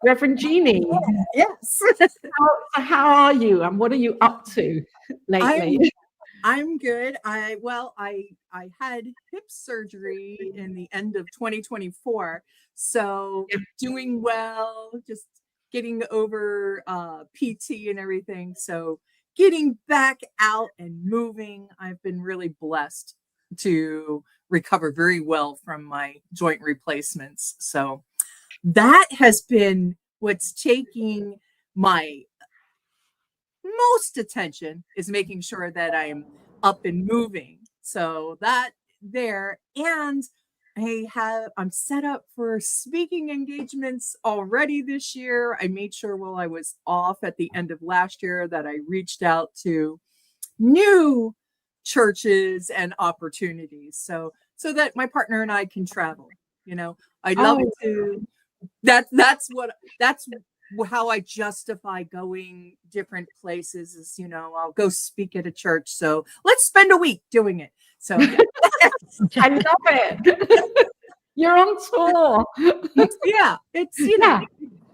Reverend Jeannie. Yes. How are you, and what are you up to lately? I'm good. I had hip surgery in the end of 2024, so doing well. Just getting over PT and everything. So getting back out and moving. I've been really blessed to recover very well from my joint replacements. So that has been what's taking my most attention, is making sure that I'm up and moving. So that there, and I'm set up for speaking engagements already this year. I made sure while I was off at the end of last year that I reached out to new churches and opportunities, so that my partner and I can travel. I love it to. That's how I justify going different places is, I'll go speak at a church. So let's spend a week doing it. So I love it. You're on tour. Yeah, it's,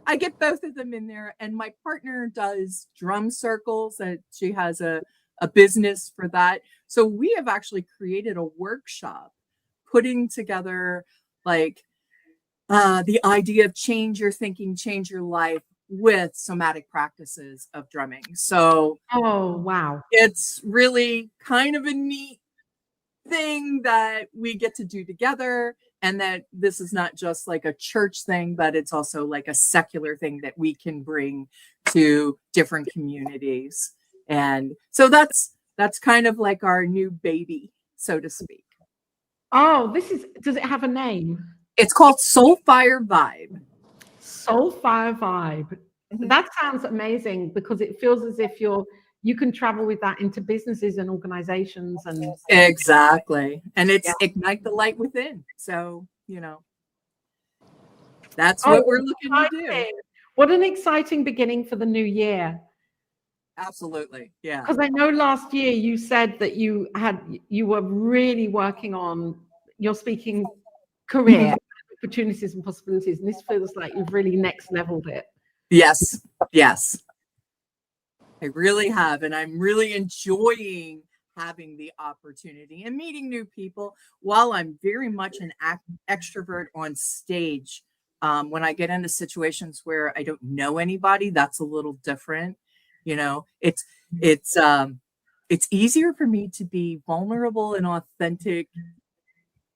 I get both of them in there. And my partner does drum circles. She has a business for that. So we have actually created a workshop putting together the idea of change your thinking, change your life with somatic practices of drumming. So, wow. It's really kind of a neat thing that we get to do together, and that this is not just like a church thing, but it's also like a secular thing that we can bring to different communities. And so that's kind of like our new baby, so to speak. Does it have a name? It's called Soulfire Vibe. Soulfire Vibe. Mm-hmm. That sounds amazing, because it feels as if you can travel with that into businesses and organizations. And exactly. And it's ignite the light within. So, that's what we're looking to do. What an exciting beginning for the new year. Absolutely. Yeah. Because I know last year you said that you were really working on your speaking career, opportunities and possibilities, and this feels like you've really next leveled it. Yes, I really have, and I'm really enjoying having the opportunity and meeting new people. While I'm very much an extrovert on stage, when I get into situations where I don't know anybody, that's a little different. It's easier for me to be vulnerable and authentic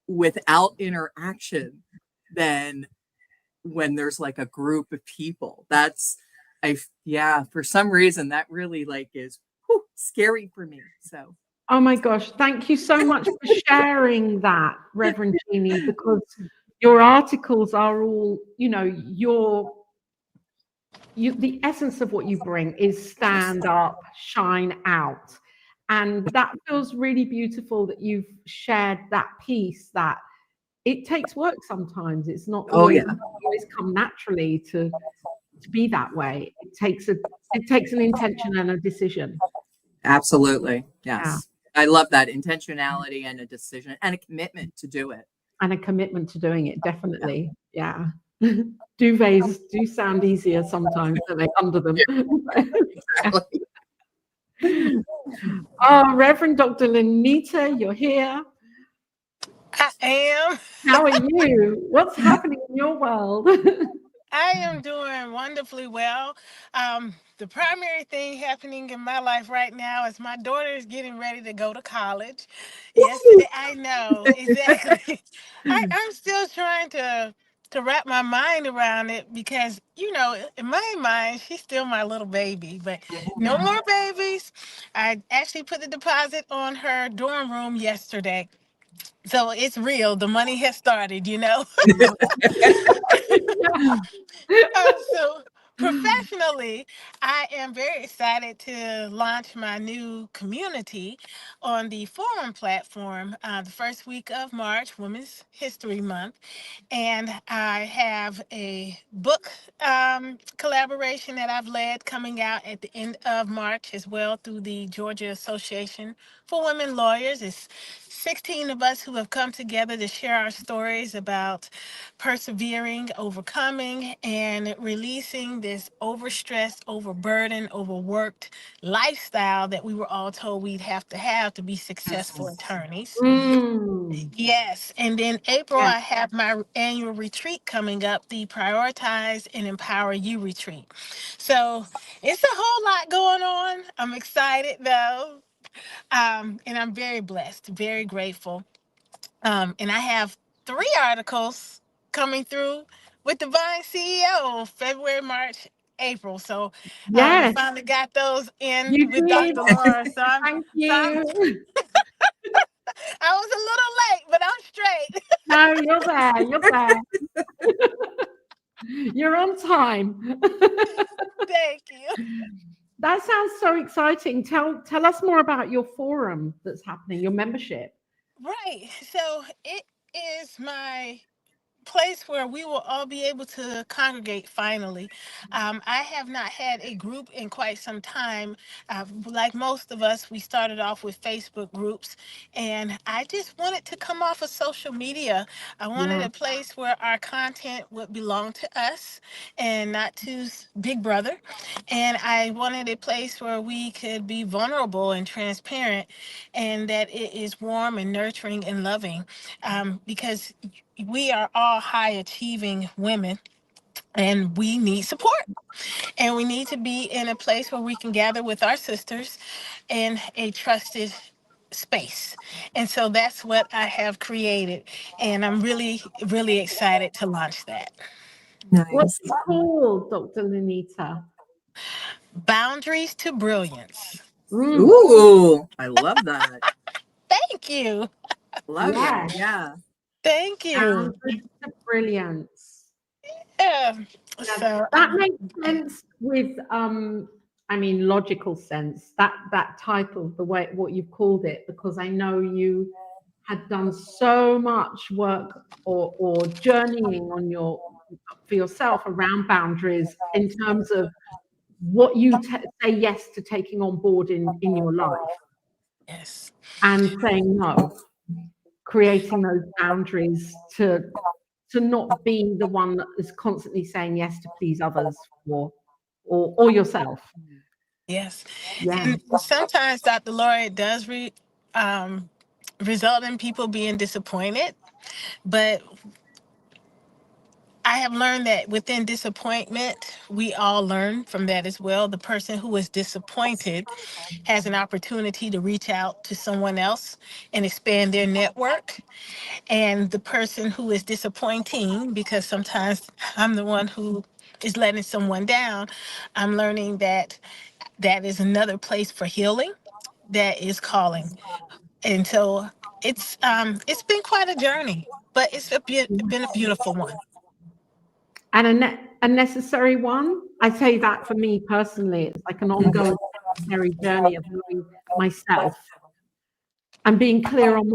without interaction than when there's like a group of people. For some reason that really is scary for me. So oh my gosh, thank you so much for sharing that, Reverend Jeannie, because your articles are all, the essence of what you bring is stand up, shine out. And that feels really beautiful that you've shared that piece, that it takes work sometimes. It's not always come naturally to be that way. It takes an intention and a decision. Absolutely. Yes. Yeah. I love that intentionality and a decision and a commitment to do it. And a commitment to doing it, definitely. Yeah. Duvets do sound easier sometimes than they under them. Exactly. Reverend Dr. Lynita, you're here. I am. How are you? What's happening in your world? I am doing wonderfully well. The primary thing happening in my life right now is my daughter is getting ready to go to college. Yesterday, I know, exactly. I'm still trying to wrap my mind around it, because, in my mind, she's still my little baby, but no more babies. I actually put the deposit on her dorm room yesterday. So it's real. The money has started, So Professionally, I am very excited to launch my new community on the forum platform the first week of March, Women's History Month. And I have a book collaboration that I've led coming out at the end of March as well through the Georgia Association for Women Lawyers. It's 16 of us who have come together to share our stories about persevering, overcoming, and releasing this overstressed, overburdened, overworked lifestyle that we were all told we'd have to be successful attorneys. Mm. Yes. And then April, Yeah. I have my annual retreat coming up, the Prioritize and Empower You retreat. So it's a whole lot going on. I'm excited though. And I'm very blessed, very grateful. And I have 3 articles coming through with Divine CEO, February, March, April. So Yes, finally got those in you with did. Dr. Laura. Thank So I'm you. I was a little late, but I'm straight. No, you're there. You're there. You're on time. Thank you. That sounds so exciting. Tell us more about your forum that's happening, your membership. Right. So it is my place where we will all be able to congregate finally. I have not had a group in quite some time. Like most of us, we started off with Facebook groups, and I just wanted to come off of social media. I wanted Yeah. a place where our content would belong to us and not to Big Brother. And I wanted a place where we could be vulnerable and transparent, and that it is warm and nurturing and loving. Because we are all high achieving women and we need support, and we need to be in a place where we can gather with our sisters in a trusted space. And so that's what I have created, and I'm really really excited to launch that. What's Nice. it called, Dr. Lynita? Boundaries to Brilliance. Mm, Ooh, I love that. Thank you. Love it. yeah. Yeah. Thank you. Boundaries to brilliance. Yeah. Yeah, So that makes sense with I mean logical sense, that title, the way what you've called it, because I know you had done so much work or journeying on your for yourself around boundaries in terms of what you say yes to taking on board in your life yes. and saying no, creating those boundaries to not be the one that is constantly saying yes to please others or yourself. Yes. Yeah. And sometimes, Dr. Laura, it does result in people being disappointed. But I have learned that within disappointment, we all learn from that as well. The person who is disappointed has an opportunity to reach out to someone else and expand their network. And the person who is disappointing, because sometimes I'm the one who is letting someone down, I'm learning that that is another place for healing that is calling. And so it's been quite a journey, but been a beautiful one. And a necessary one. I say that for me personally, it's like an ongoing necessary journey of knowing myself and being clear on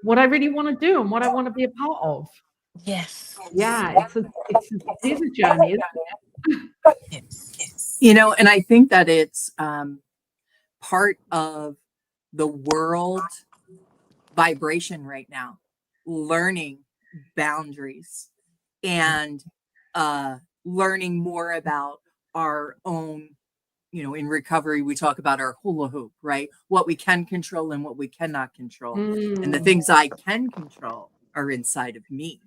what I really want to do and what I want to be a part of. Yes. Yeah, it is a journey. Yes. And I think that it's part of the world vibration right now, learning boundaries and learning more about our own, in recovery, we talk about our hula hoop, right? What we can control and what we cannot control. And the Mm, things I can control are inside of me,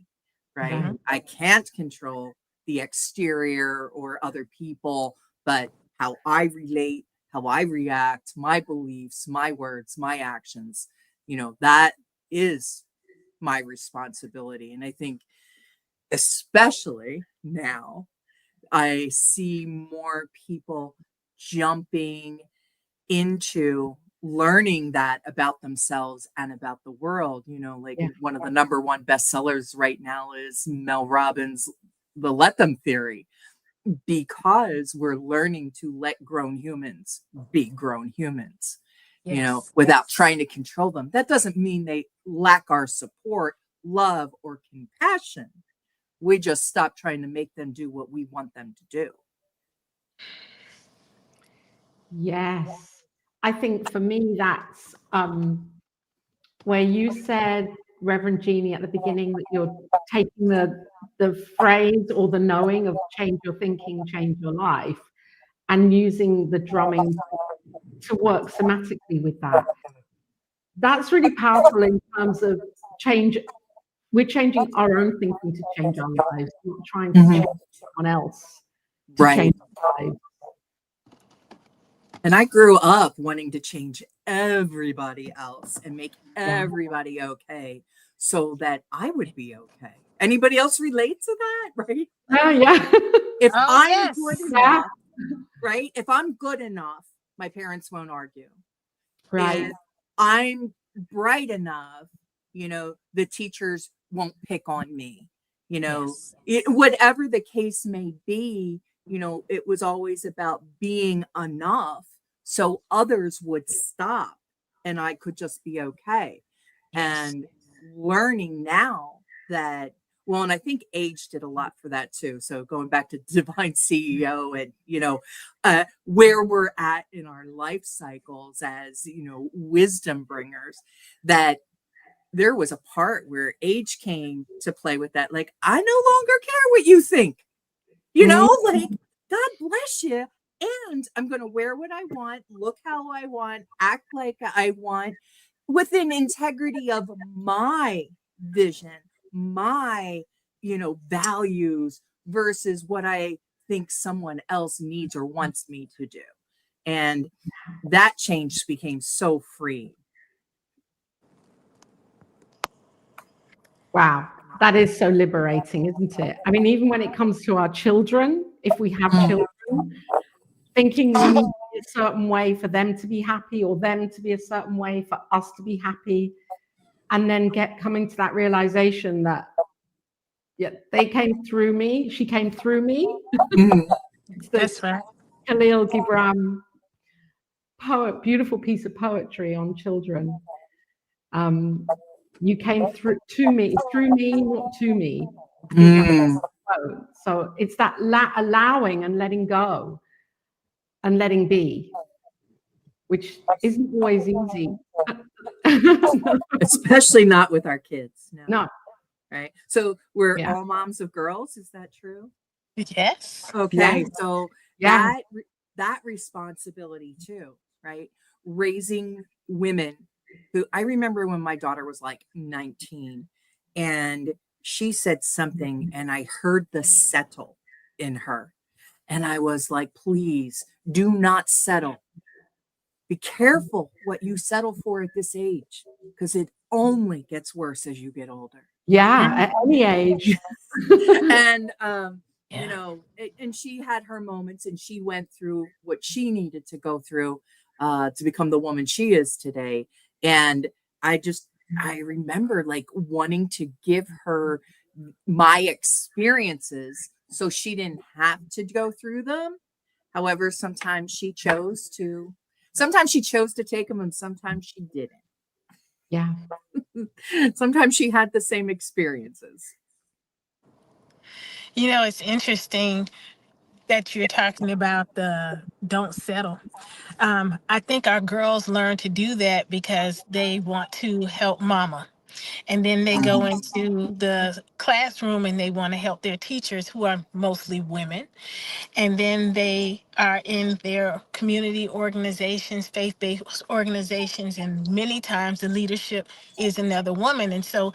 right? Mhm. I can't control the exterior or other people, but how I relate, how I react, my beliefs, my words, my actions, that is my responsibility. And I think, especially now, I see more people jumping into learning that about themselves and about the world. Like yeah. one of the number one bestsellers right now is Mel Robbins' The Let Them Theory. because we're learning to let grown humans be grown humans, Yes. you know, without trying to control them. That doesn't mean they lack our support, love, or compassion. We just stop trying to make them do what we want them to do. Yes. I think for me, that's where you said, Reverend Jeannie, at the beginning, that you're taking the phrase or the knowing of change your thinking, change your life, and using the drumming to work somatically with that. That's really powerful in terms of change. We're changing our own thinking to change our lives, not trying to change someone else to change our lives. And I grew up wanting to change everybody else and make everybody okay so that I would be okay. Anybody else relate to that, right? Oh, yeah. If Oh, I'm yes. good enough, right? If I'm good enough, my parents won't argue. Right. If I'm bright enough, you know, the teachers won't pick on me. You know, whatever the case may be, you know, it was always about being enough so others would stop and I could just be okay. And learning now that, well, and I think age did a lot for that too. So going back to Divine CEO and, you know, where we're at in our life cycles as, you know, wisdom bringers, that there was a part where age came to play with that. Like, I no longer care what you think, you know, like, God bless you. And I'm going to wear what I want, look how I want, act like I want, within integrity of my vision, my, you know, values versus what I think someone else needs or wants me to do. And that change became so free. Wow. That is so liberating, isn't it? I mean, even when it comes to our children, if we have children, thinking we need to be a certain way for them to be happy or them to be a certain way for us to be happy, and then coming to that realization that, yeah, they came through me, she came through me. That's right. Khalil Gibran beautiful piece of poetry on children. You came through to me, through me, not to me. So it's that allowing and letting go and letting be, which isn't always easy. Especially not with our kids. No. Right. So we're all moms of girls. Is that true? Yes. Okay. So that responsibility too, right? Raising women who, I remember when my daughter was like 19 and she said something and I heard the settle in her. And I was like, please do not settle. Be careful what you settle for at this age, because it only gets worse as you get older. Yeah, at any age. And, you know, and she had her moments and she went through what she needed to go through to become the woman she is today. And I remember like wanting to give her my experiences so she didn't have to go through them. However, sometimes she chose to take them and sometimes she didn't. Yeah. Sometimes she had the same experiences. You know, it's interesting that you're talking about the don't settle. I think our girls learn to do that because they want to help mama. And then they go into the classroom and they want to help their teachers, who are mostly women. And then they are in their community organizations, faith-based organizations, and many times the leadership is another woman. And so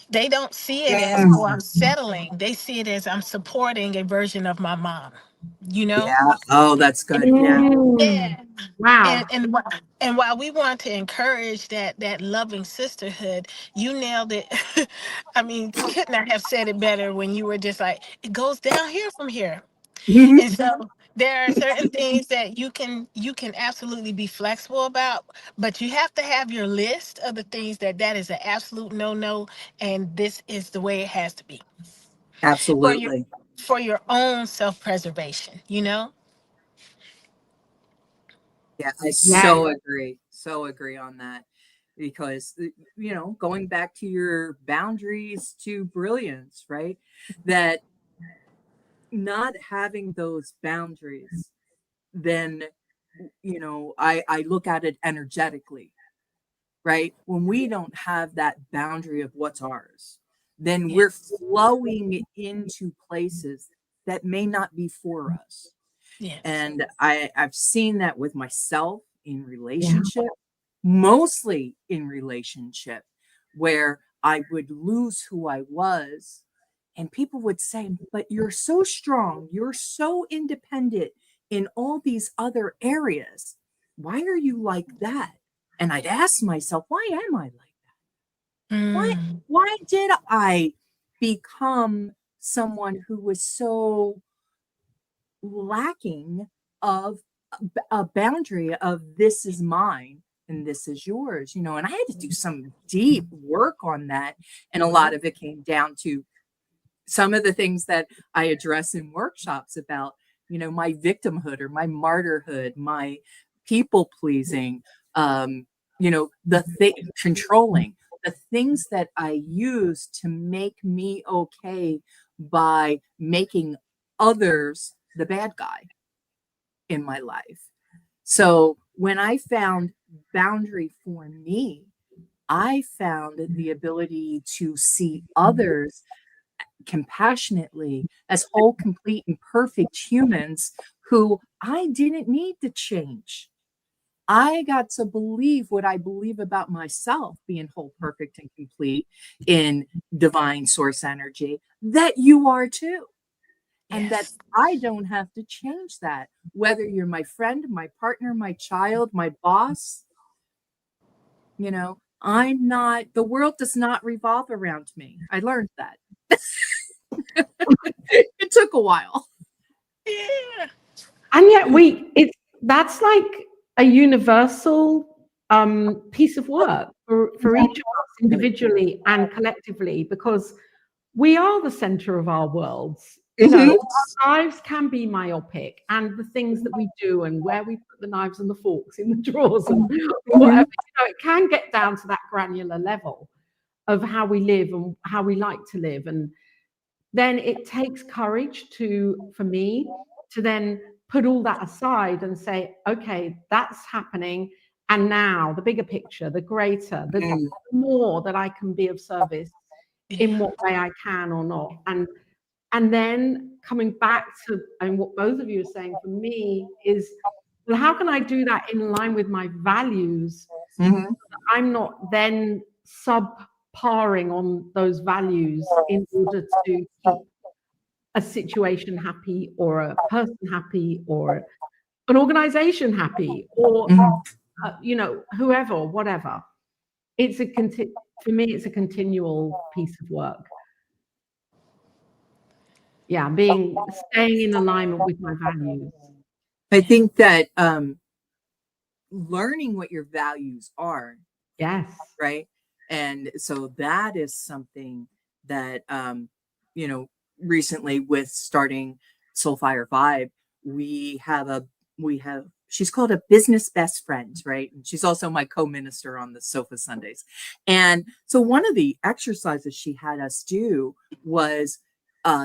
they don't see it as, oh, I'm settling. They see it as, I'm supporting a version of my mom, you know? Yeah. Oh, that's good. Yeah. Yeah. Wow. And while we want to encourage that loving sisterhood, you nailed it. I mean, could not have said it better when you were just like, it goes down here from here. And so there are certain things that you can absolutely be flexible about, but you have to have your list of the things that is an absolute no, and this is the way it has to be. Absolutely. for your own self-preservation, you know? Yeah, I Yeah. so agree on that, because going back to your boundaries to brilliance, right? That not having those boundaries, then I look at it energetically, right? When we don't have that boundary of what's ours, then we're Yes. flowing into places that may not be for us. Yes. And I've seen that with myself in Yeah. relationship, mostly in relationship, where I would lose who I was. And people would say, but you're so strong, you're so independent in all these other areas. Why are you like that? And I'd ask myself, why am I like that? Why, Mm. why did I become someone who was so lacking of a boundary of this is mine and this is yours, and I had to do some deep work on that. And a lot of it came down to some of the things that I address in workshops about, my victimhood or my martyrhood, my people pleasing, the controlling, the things that I use to make me okay by making others the bad guy in my life. So when I found boundary for me, I found the ability to see others compassionately as whole, complete, and perfect humans who I didn't need to change. I got to believe what I believe about myself, being whole, perfect, and complete in divine source energy, that you are too. And that Yes. I don't have to change that, whether you're my friend, my partner, my child, my boss. I'm not, the world does not revolve around me. I learned that. It took a while. Yeah. And yet that's like a universal piece of work for each of us individually and collectively, because we are the center of our worlds. Mhm. Our lives can be myopic, and the things that we do and where we put the knives and the forks in the drawers and whatever, it can get down to that granular level of how we live and how we like to live. And then it takes courage for me to then put all that aside and say, okay, that's happening. And now the bigger picture, the greater, the Mm. more that I can be of service in Yeah. what way I can or not. And then coming back to, and what both of you are saying for me is, well, how can I do that in line with my values? Mhm. I'm not then subparing on those values in order to keep a situation happy or a person happy or an organization happy or Mhm. whoever, whatever. For me, it's a continual piece of work. Yeah, staying in alignment with my values. I think that learning what your values are, Yes. right? And so that is something that you know, recently with starting Soulfire Vibe, we have a we have she's called a business best friend, right? And she's also my co-minister on the Sofa Sundays. And so one of the exercises she had us do was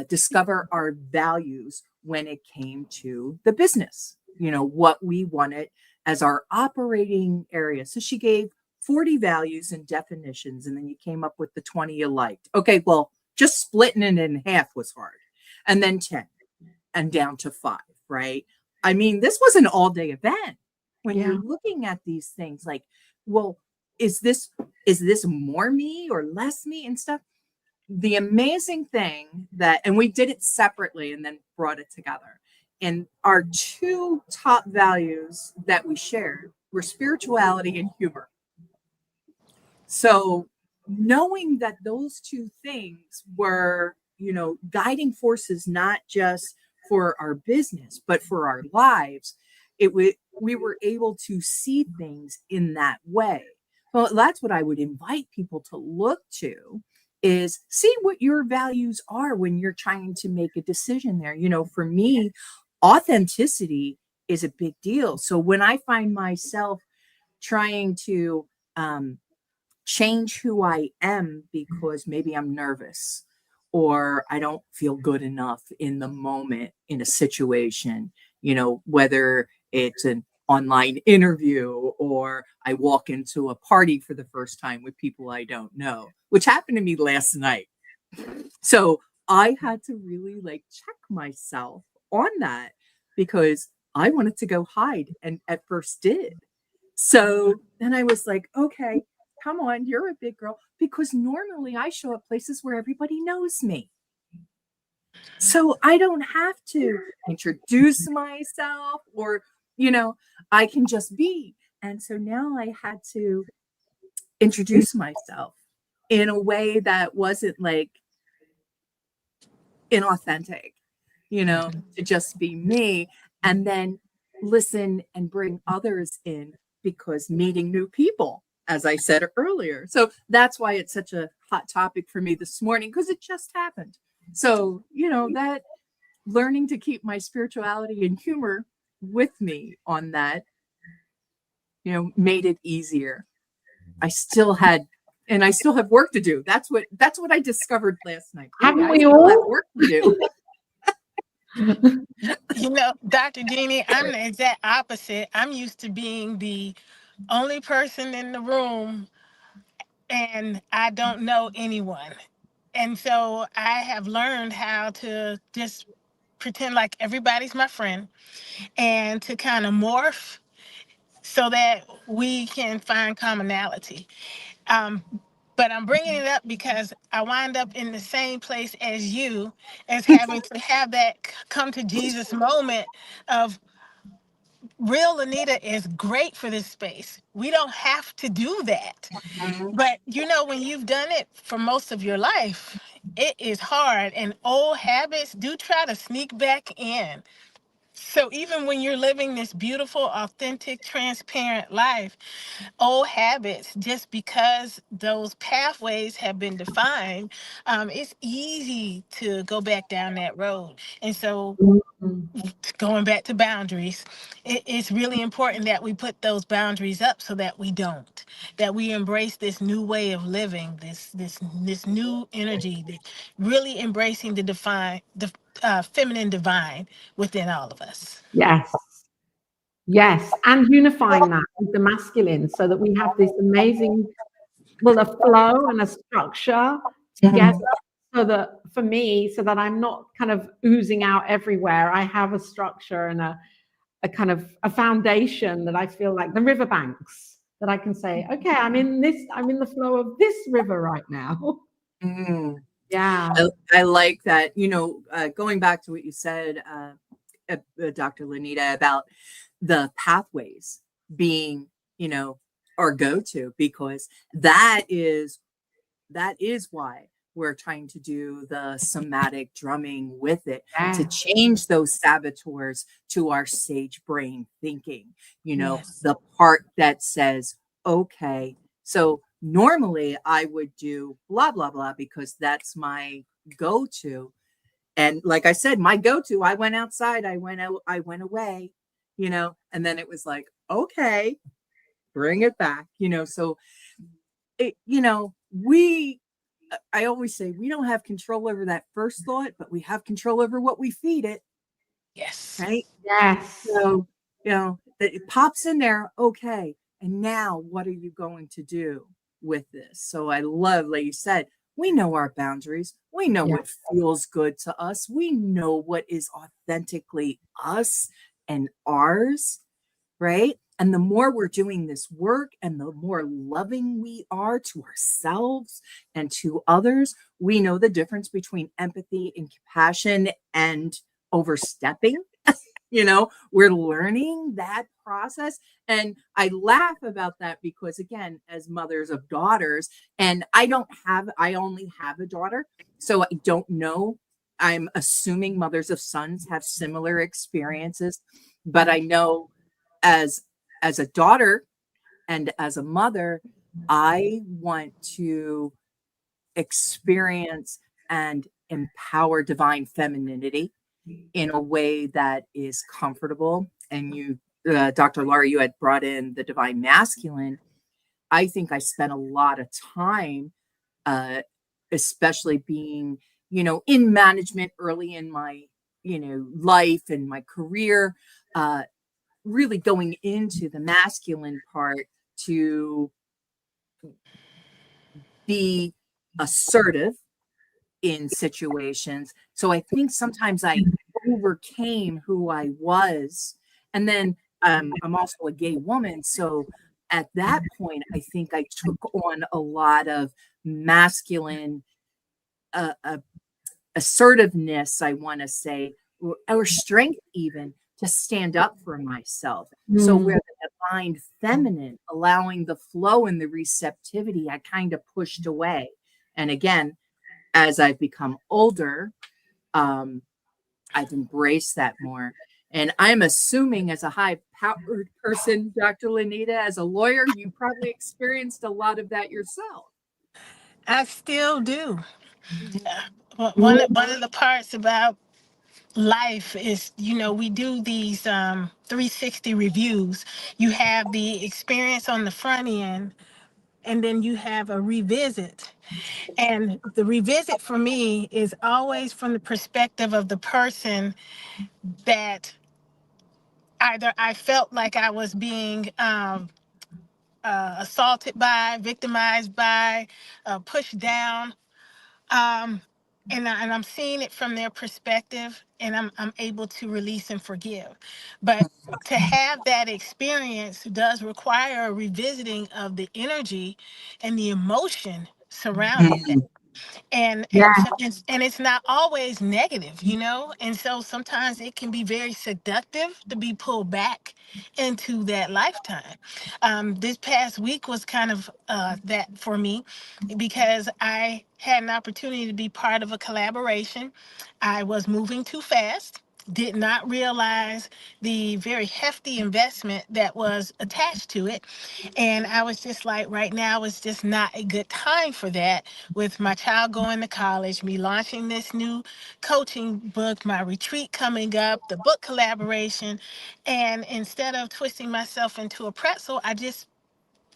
discover our values when it came to the business, what we wanted as our operating area. So she gave 40 values and definitions, and then you came up with the 20 you liked. Okay, well, just splitting it in half was hard. And then 10 and down to 5, right? I mean, this was an all-day event. When Yeah. you're looking at these things like, well, is this more me or less me and stuff? The amazing thing and we did it separately and then brought it together. And our two top values that we shared were spirituality and humor. So knowing that those two things were, guiding forces, not just for our business, but for our lives, we were able to see things in that way. Well, that's what I would invite people to look to is see what your values are when you're trying to make a decision there. For me, authenticity is a big deal. So when I find myself trying to change who I am because maybe I'm nervous or I don't feel good enough in the moment in a situation, whether it's an online interview or I walk into a party for the first time with people I don't know, which happened to me last night. So I had to really check myself on that because I wanted to go hide and at first did. So then I was like, okay, come on, you're a big girl. Because normally I show up places where everybody knows me. So I don't have to introduce myself or, I can just be. And so now I had to introduce myself in a way that wasn't inauthentic, to just be me and then listen and bring others in because meeting new people, as I said earlier. So that's why it's such a hot topic for me this morning because it just happened. So, that learning to keep my spirituality and humor with me on that, made it easier. I still have work to do. That's what I discovered last night. Haven't I we still all? have work to do. Dr. Jeannie, I'm the exact opposite. I'm used to being the only person in the room and I don't know anyone. And so I have learned how to just pretend like everybody's my friend and to kind of morph so that we can find commonality. Um, but I'm bringing it up because I wind up in the same place as you, as having to have that come to Jesus moment of real Lynita is great for this space. We don't have to do that. But when you've done it for most of your life, it is hard. And old habits do try to sneak back in. So even when you're living this beautiful, authentic, transparent life, old habits, just because those pathways have been defined, it's easy to go back down that road. And so going back to boundaries, it's really important that we put those boundaries up so that we don't, that we embrace this new way of living, this new energy, really embracing the feminine divine within all of us. Yes, and unifying that with the masculine so that we have this amazing, a flow and a structure together. So that for me, so that I'm not kind of oozing out everywhere, I have a structure and a kind of a foundation that I feel like the riverbanks that I can say, okay, I'm in the flow of this river right now. Yeah. I like that, going back to what you said, Dr. Lynita, about the pathways being, our go-to, because that is why we're trying to do the somatic drumming with it, to change those saboteurs to our sage brain thinking, the part that says, okay, so normally I would do blah, blah, blah, because that's my go-to. And like I said, my go-to, I went outside, I went away, and then it was like, okay, bring it back, so it, I always say we don't have control over that first thought, but we have control over what we feed it. Yes. Right? Yes. So, it pops in there. Okay. And now what are you going to do with this? So I love, like you said, we know our boundaries. We know what feels good to us. We know what is authentically us and ours. Right? And the more we're doing this work and the more loving we are to ourselves and to others, we know the difference between empathy and compassion and overstepping. We're learning that process. And I laugh about that because, again, as mothers of daughters, and I only have a daughter, so I don't know. I'm assuming mothers of sons have similar experiences, but I know as a daughter and as a mother, I want to experience and empower divine femininity in a way that is comfortable. And you, Dr. Laura, you had brought in the divine masculine. I think I spent a lot of time, especially being, in management early in my, life and my career, really going into the masculine part to be assertive in situations. So I think sometimes I overcame who I was. And then I'm also a gay woman. So at that point, I think I took on a lot of masculine assertiveness, I want to say, or strength even, to stand up for myself. So where the divine feminine, allowing the flow and the receptivity, I kind of pushed away. And again, as I've become older, I've embraced that more. And I'm assuming, as a high-powered person, Dr. Lynita, as a lawyer, you probably experienced a lot of that yourself. I still do. One of the parts about life is, we do these 360 reviews. You have the experience on the front end, and then you have a revisit. And the revisit for me is always from the perspective of the person that either I felt like I was being assaulted by, victimized by, pushed down. And I'm seeing it from their perspective, and I'm able to release and forgive. But to have that experience does require a revisiting of the energy and the emotion surrounding it. And Yeah. and it's not always negative, and so sometimes it can be very seductive to be pulled back into that lifetime. This past week was kind of that for me, because I had an opportunity to be part of a collaboration. I was moving too fast, did not realize the very hefty investment that was attached to it. And I was just like, right now is just not a good time for that, with my child going to college, me launching this new coaching book, my retreat coming up, the book collaboration. And instead of twisting myself into a pretzel, I just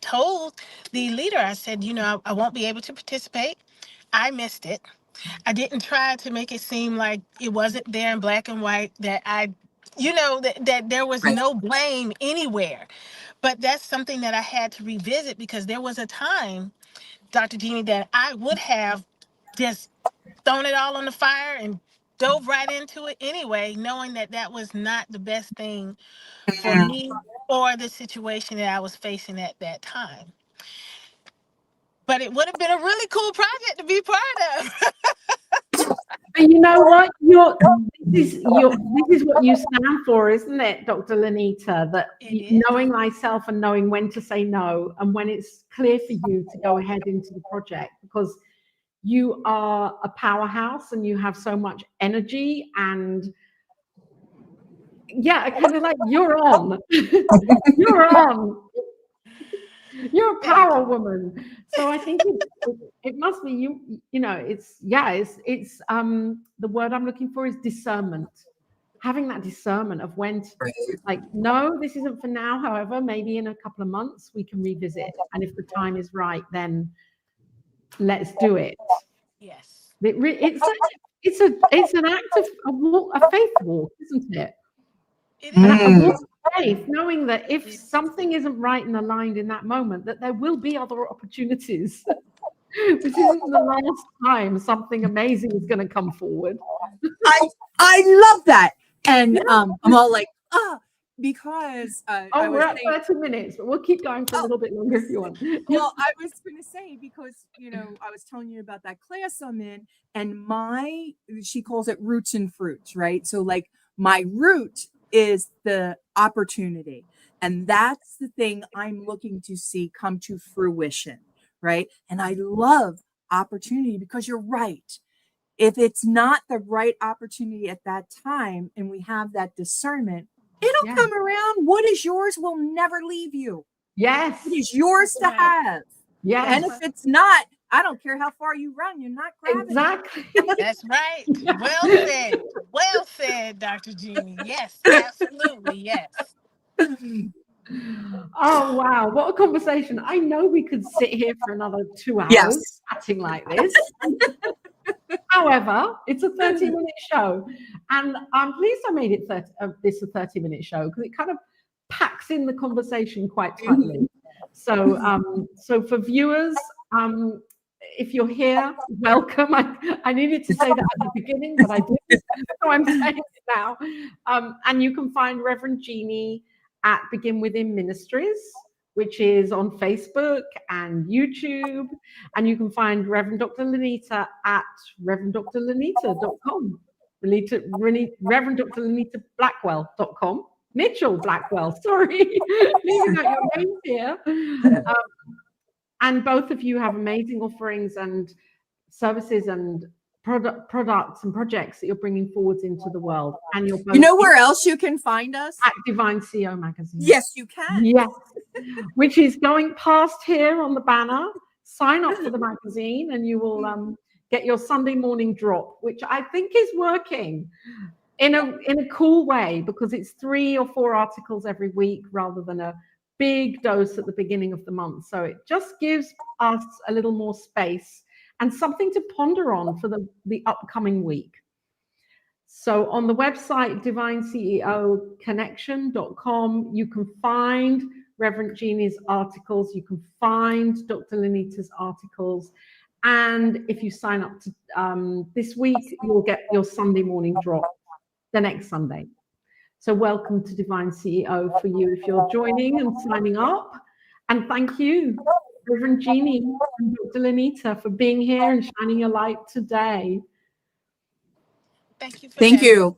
told the leader, I said, I won't be able to participate. I missed it. I didn't try to make it seem like it wasn't there in black and white, that that there was no blame anywhere. But that's something that I had to revisit, because there was a time, Dr. Jeannie, that I would have just thrown it all on the fire and dove right into it anyway, knowing that that was not the best thing for me or the situation that I was facing at that time. But it would have been a really cool project to be part of. But you know what? This is what you stand for, isn't it, Dr. Lynita? That knowing thyself and knowing when to say no, and when it's clear for you to go ahead into the project, because you are a powerhouse and you have so much energy, and I kind of like, you're on. You're on. You're a power woman. So I think it must be it's the word I'm looking for is discernment. Having that discernment of when to, like, no, this isn't for now. However, maybe in a couple of months we can revisit. And if the time is right, then let's do it. Yes. It's an act of a faith walk, isn't it? It A walk of faith, knowing that if something isn't right and aligned in that moment, that there will be other opportunities. This isn't the last time something amazing is going to come forward. I love that. And I'm all like, because we're at 30 minutes, but we'll keep going for a little bit longer if you want. Well, I was going to say, because I was telling you about that class I'm in, and she calls it roots and fruits, right? So like my root is the opportunity, and that's the thing I'm looking to see come to fruition, right? And I love opportunity, because you're right. If it's not the right opportunity at that time, and we have that discernment, it'll come around. What is yours will never leave you. Yes. It is yours to have. Yes. And if it's not, I don't care how far you run, you're not gravity. Exactly. That's right. Well said, Dr. Jeannie. Yes, absolutely, yes. Oh, wow. What a conversation. I know we could sit here for another 2 hours Yes. chatting like this. However, it's a 30-minute show. And I'm pleased I made it this a 30-minute show because it kind of packs in the conversation quite tightly. So, so for viewers, if you're here, welcome. I needed to say that at the beginning, but I didn't. So I'm saying it now. And you can find Reverend Jeannie at Begin Within Ministries, which is on Facebook and YouTube. And you can find Reverend Dr. Lynita at reverenddralynita.com. Reverend Dr. Lynita Blackwell.com. Mitchell Blackwell, sorry, leaving out your names here. And both of you have amazing offerings and services and products and projects that you're bringing forwards into the world. And you're both, you know where else you can find us? At DIVNINE CEO Magazine. Yes, you can. Yes, which is going past here on the banner. Sign up for the magazine and you will get your Sunday morning drop, which I think is working in a cool way because it's 3 or 4 articles every week rather than a big dose at the beginning of the month. So it just gives us a little more space and something to ponder on for the upcoming week. So on the website, DIVNINE-CEO-Connection.com, you can find Reverend Jeannie's articles, you can find Dr. Lynita's articles, and if you sign up to this week, you'll get your Sunday morning drop the next Sunday. So welcome to DIVNINE CEO for you if you're joining and signing up. And thank you, Reverend Jeannie and Dr. Lynita, for being here and shining your light today. Thank you. Thank you.